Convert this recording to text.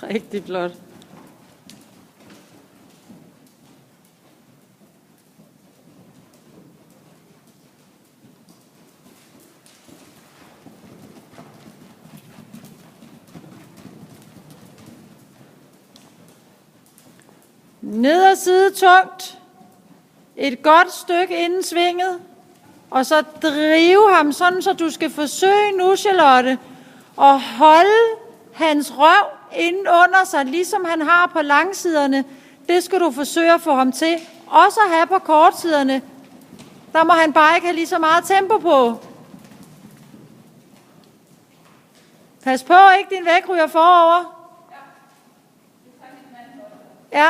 Rigtig flot. Nederside tungt. Et godt stykke inden svinget. Og så drive ham sådan, så du skal forsøge nu, Charlotte, at holde hans røv inden under sig, ligesom han har på langsiderne. Det skal du forsøge at få ham til. Også at have på kortsiderne. Der må han bare ikke have lige så meget tempo på. Pas på, ikke din væg ryger forover. Ja.